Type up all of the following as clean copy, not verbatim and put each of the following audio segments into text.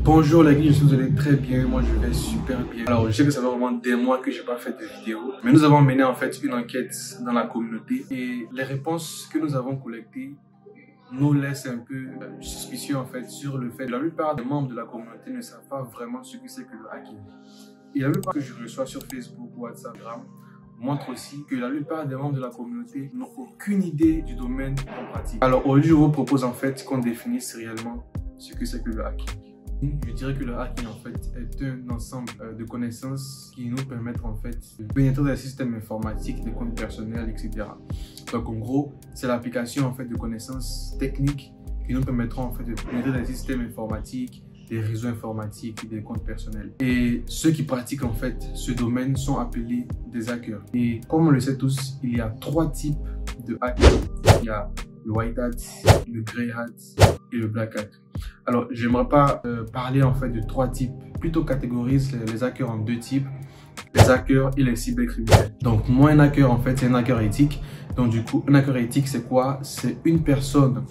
Bonjour les gars, j'espère que vous allez très bien, moi je vais super bien. Alors je sais que ça fait vraiment des mois que j'ai pas fait de vidéo, mais nous avons mené en fait une enquête dans la communauté et les réponses que nous avons collectées nous laissent un peu suspicieux en fait sur le fait que la plupart des membres de la communauté ne savent pas vraiment ce que c'est que le hacking. Et la plupart que je reçois sur Facebook ou Instagram montre aussi que la plupart des membres de la communauté n'ont aucune idée du domaine qu'on pratique. Alors aujourd'hui je vous propose en fait qu'on définisse réellement ce que c'est que le hacking. Je dirais que le hacking en fait est un ensemble de connaissances qui nous permettent en fait de pénétrer dans les systèmes informatiques, des comptes personnels, etc. Donc en gros, c'est l'application en fait de connaissances techniques qui nous permettront en fait de pénétrer dans les systèmes informatiques, des réseaux informatiques et des comptes personnels. Et ceux qui pratiquent en fait ce domaine sont appelés des hackers. Et comme on le sait tous, il y a trois types de hackers. Il y a le white hat, le grey hat et le black hat. Alors, j'aimerais pas parler en fait de trois types, plutôt catégorise les hackers en deux types, les hackers et les cybercriminels. Donc, moi, un hacker en fait, c'est un hacker éthique. Donc, du coup, un hacker éthique, c'est quoi? C'est une personne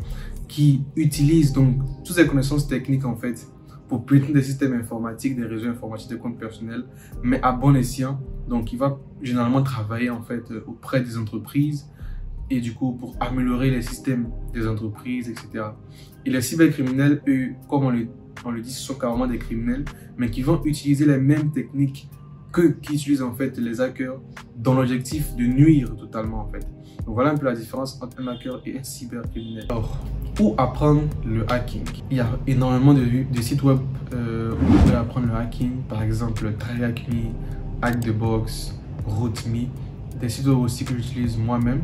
qui utilise donc toutes ses connaissances techniques en fait pour pénétrer des systèmes informatiques, des réseaux informatiques, des comptes personnels, mais à bon escient. Donc, il va généralement travailler en fait auprès des entreprises et du coup pour améliorer les systèmes des entreprises, etc. Et les cybercriminels, eux, comme on le dit, ce sont carrément des criminels, mais qui vont utiliser les mêmes techniques qu'utilisent en fait les hackers dans l'objectif de nuire totalement en fait. Donc voilà un peu la différence entre un hacker et un cybercriminel. Alors, où apprendre le hacking? Il y a énormément de sites web où on peut apprendre le hacking, par exemple TryHackMe, HackTheBox, RootMe, des sites web aussi que j'utilise moi-même.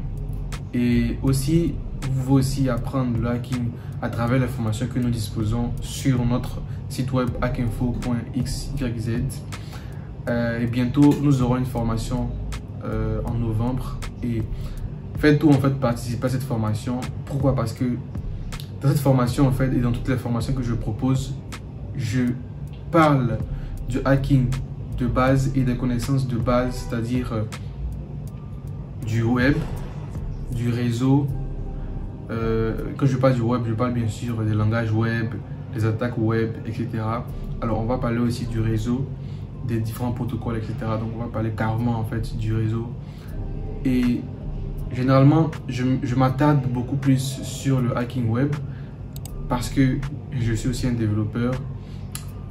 Et aussi, vous pouvez aussi apprendre le hacking à travers les formations que nous disposons sur notre site web hackinfo.xyz. Et bientôt, nous aurons une formation en novembre. Et faites tout en fait participer à cette formation. Pourquoi? Parce que dans cette formation en fait et dans toutes les formations que je propose, je parle du hacking de base et des connaissances de base, c'est-à-dire du web, du réseau. Quand je parle du web, je parle bien sûr des langages web, des attaques web, etc. Alors on va parler aussi du réseau, des différents protocoles, etc. Donc on va parler carrément en fait du réseau. Et généralement, je m'attarde beaucoup plus sur le hacking web parce que je suis aussi un développeur.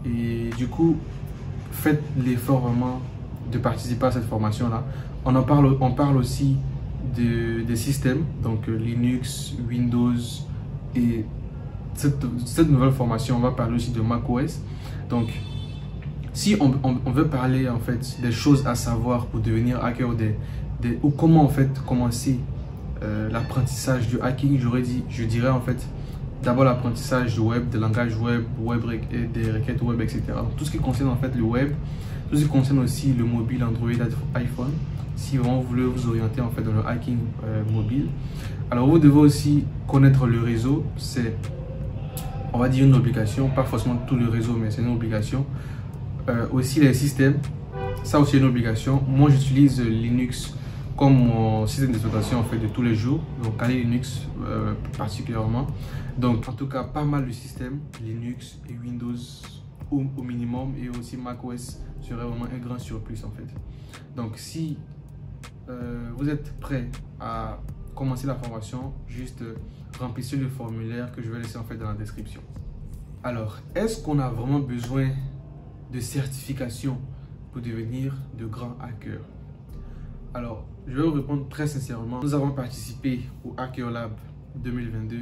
Et du coup, faites l'effort vraiment de participer à cette formation-là. On parle aussi des systèmes, donc Linux, Windows, et cette nouvelle formation, on va parler aussi de macOS. Donc, si on veut parler en fait des choses à savoir pour devenir hacker, ou comment en fait commencer l'apprentissage du hacking, je dirais en fait d'abord l'apprentissage du web, des langages web, et des requêtes web, etc. Donc, tout ce qui concerne en fait le web, tout ce qui concerne aussi le mobile, Android, iPhone. Si vraiment vous voulez vous orienter en fait dans le hacking mobile, alors vous devez aussi connaître le réseau. C'est, on va dire, une obligation, pas forcément tout le réseau, mais c'est une obligation. Aussi les systèmes, ça aussi une obligation. Moi j'utilise Linux comme mon système d'exploitation en fait de tous les jours, donc Kali Linux particulièrement. Donc en tout cas pas mal de systèmes, Linux et Windows au minimum, et aussi macOS serait vraiment un grand surplus en fait. Donc si vous êtes prêt à commencer la formation, juste remplissez le formulaire que je vais laisser en fait dans la description. Alors, est-ce qu'on a vraiment besoin de certification pour devenir de grands hackers? Alors, je vais vous répondre très sincèrement. Nous avons participé au Hacker Lab 2022.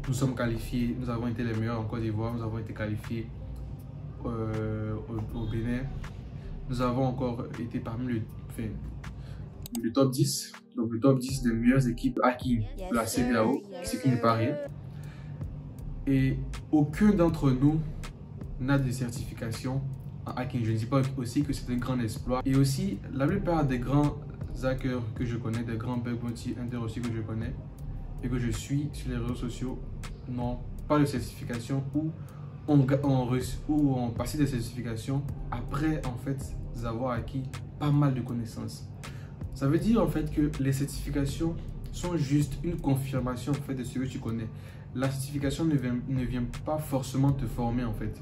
Nous sommes qualifiés, nous avons été les meilleurs en Côte d'Ivoire, nous avons été qualifiés au Bénin. Nous avons encore été parmi le top 10, donc le top 10 des meilleures équipes hacking de la CEDEAO, ce qui n'est pas rien. Et aucun d'entre nous n'a de certification en hacking. Je ne dis pas aussi que c'est un grand exploit. Et aussi, la plupart des grands hackers que je connais, des grands bug bounty hunters aussi que je connais et que je suis sur les réseaux sociaux, n'ont pas de certification ou ont passé des certifications après en fait avoir acquis pas mal de connaissances. Ça veut dire en fait que les certifications sont juste une confirmation en fait de ce que tu connais. la certification ne vient pas forcément te former en fait.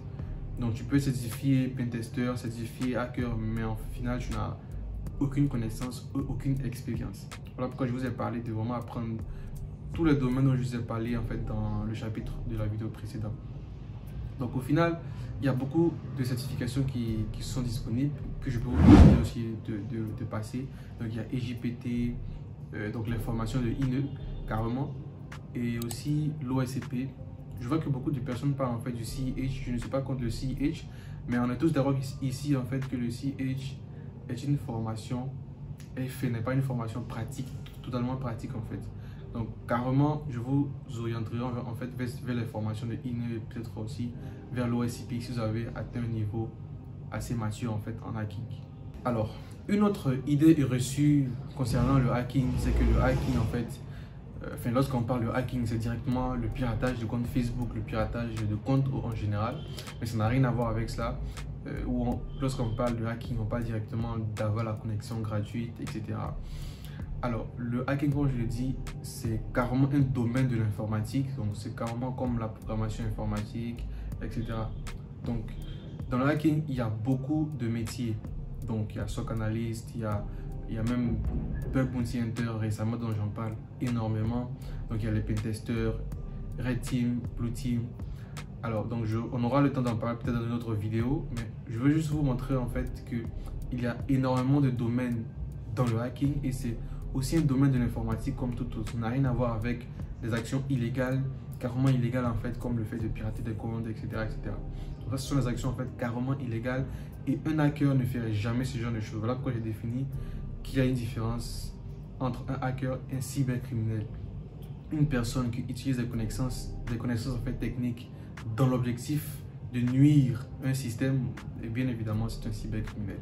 Donc tu peux certifier pentester, certifier hacker, mais en final tu n'as aucune connaissance, aucune expérience. Voilà pourquoi je vous ai parlé de vraiment apprendre tous les domaines dont je vous ai parlé en fait dans le chapitre de la vidéo précédente. Donc au final, il y a beaucoup de certifications qui sont disponibles, que je peux vous proposer aussi de passer. Donc il y a EJPT, donc les formations de INE carrément, et aussi l'OSCP. Je vois que beaucoup de personnes parlent en fait du CEH. Je ne suis pas contre le CEH, mais on est tous d'accord ici en fait que le CEH est une formation n'est pas une formation pratique, totalement pratique en fait. Donc carrément, je vous orienterai en fait vers les formations de INE et peut-être aussi vers l'OSCP si vous avez atteint un niveau assez mature en fait en hacking. Alors, une autre idée reçue concernant le hacking, c'est que le hacking en fait, lorsqu'on parle de hacking, c'est directement le piratage de comptes Facebook, le piratage de comptes en général, mais ça n'a rien à voir avec cela. Lorsqu'on parle de hacking, on parle directement d'avoir la connexion gratuite, etc. Alors, le hacking, comme je l'ai dit, c'est carrément un domaine de l'informatique, donc c'est carrément comme la programmation informatique, etc. Donc, dans le hacking, il y a beaucoup de métiers. Donc, il y a SOC Analyst, il y a même Bug Bounty Hunter récemment dont j'en parle énormément. Donc, il y a les pentesters, Red Team, Blue Team. Alors, donc on aura le temps d'en parler peut-être dans une autre vidéo, mais je veux juste vous montrer en fait qu'il y a énormément de domaines dans le hacking et c'est aussi un domaine de l'informatique comme tout autre. Ça n'a rien à voir avec des actions illégales, carrément illégales en fait, comme le fait de pirater des comptes, etc. etc. Donc, ça, ce sont des actions en fait carrément illégales et un hacker ne ferait jamais ce genre de choses. Voilà pourquoi j'ai défini qu'il y a une différence entre un hacker et un cybercriminel. Une personne qui utilise des connaissances en fait techniques dans l'objectif de nuire un système, et bien évidemment c'est un cybercriminel.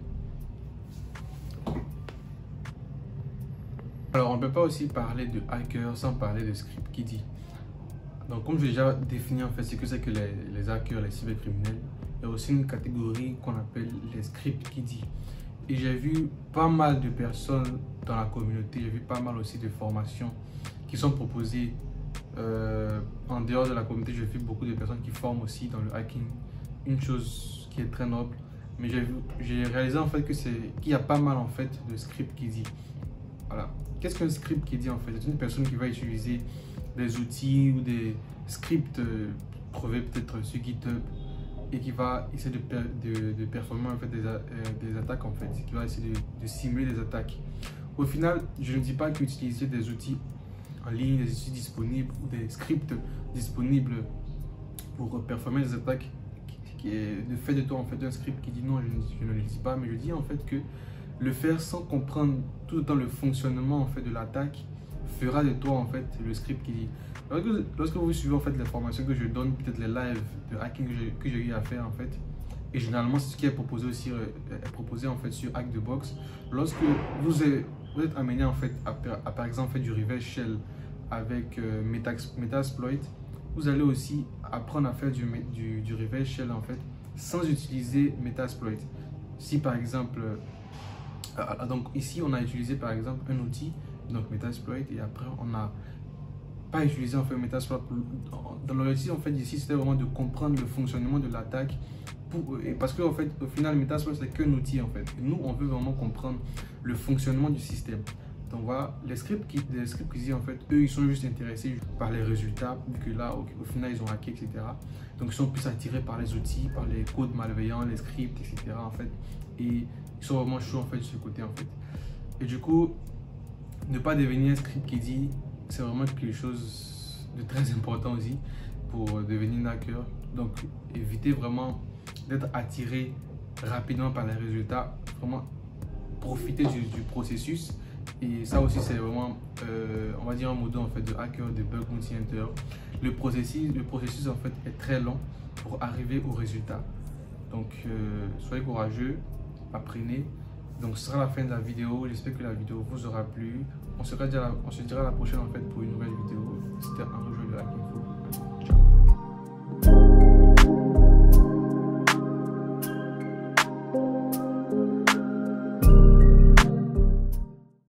Alors on ne peut pas aussi parler de hacker sans parler de script kiddie. Donc comme j'ai déjà défini en fait ce que c'est que les hackers, les cybercriminels, il y a aussi une catégorie qu'on appelle les script kiddie. Et j'ai vu pas mal de personnes dans la communauté, j'ai vu pas mal aussi de formations qui sont proposées en dehors de la communauté. J'ai vu beaucoup de personnes qui forment aussi dans le hacking, une chose qui est très noble. Mais j'ai réalisé en fait qu'il y a pas mal en fait de script kiddie. Voilà. Qu'est-ce qu'un script kiddie en fait? C'est une personne qui va utiliser des outils ou des scripts trouvés peut-être sur GitHub et qui va essayer de performer en fait des attaques en fait, qui va essayer de simuler des attaques. Au final, je ne dis pas qu'utiliser des outils en ligne, des outils disponibles ou des scripts disponibles pour performer des attaques, le fait de toi en fait un script qui dit non, je ne le dis pas, mais je dis en fait que le faire sans comprendre tout le temps le fonctionnement en fait de l'attaque fera de toi en fait le script qui dit. Lorsque vous suivez en fait les formations que je donne, peut-être les lives de hacking que j'ai eu à faire en fait, et généralement c'est ce qui est proposé aussi proposé en fait sur Hack the Box. Lorsque vous êtes amené en fait à par exemple faire du reverse shell avec Metasploit, vous allez aussi apprendre à faire du reverse shell en fait sans utiliser Metasploit. Si par exemple donc ici on a utilisé par exemple un outil, donc Metasploit, et après on n'a pas utilisé en fait Metasploit. Dans l'objectif en fait ici c'était vraiment de comprendre le fonctionnement de l'attaque, parce que en fait au final Metasploit c'est qu'un outil en fait. Nous on veut vraiment comprendre le fonctionnement du système. Donc voilà, les scripts qui disent en fait, eux ils sont juste intéressés par les résultats, que là au final ils ont hacké, etc. Donc ils sont plus attirés par les outils, par les codes malveillants, les scripts, etc. en fait, et ils sont vraiment chauds en fait de ce côté en fait. Et du coup, ne pas devenir un script qui dit, c'est vraiment quelque chose de très important aussi pour devenir un hacker. Donc évitez vraiment d'être attiré rapidement par les résultats, vraiment profiter du processus. Et ça aussi c'est vraiment on va dire un mode en fait de hacker, de bug bounty hunter. Le processus en fait est très long pour arriver au résultat. Donc soyez courageux, apprenez. Donc ce sera la fin de la vidéo. J'espère que la vidéo vous aura plu. On se dira à la prochaine en fait pour une nouvelle vidéo. C'était un jeu de hacking.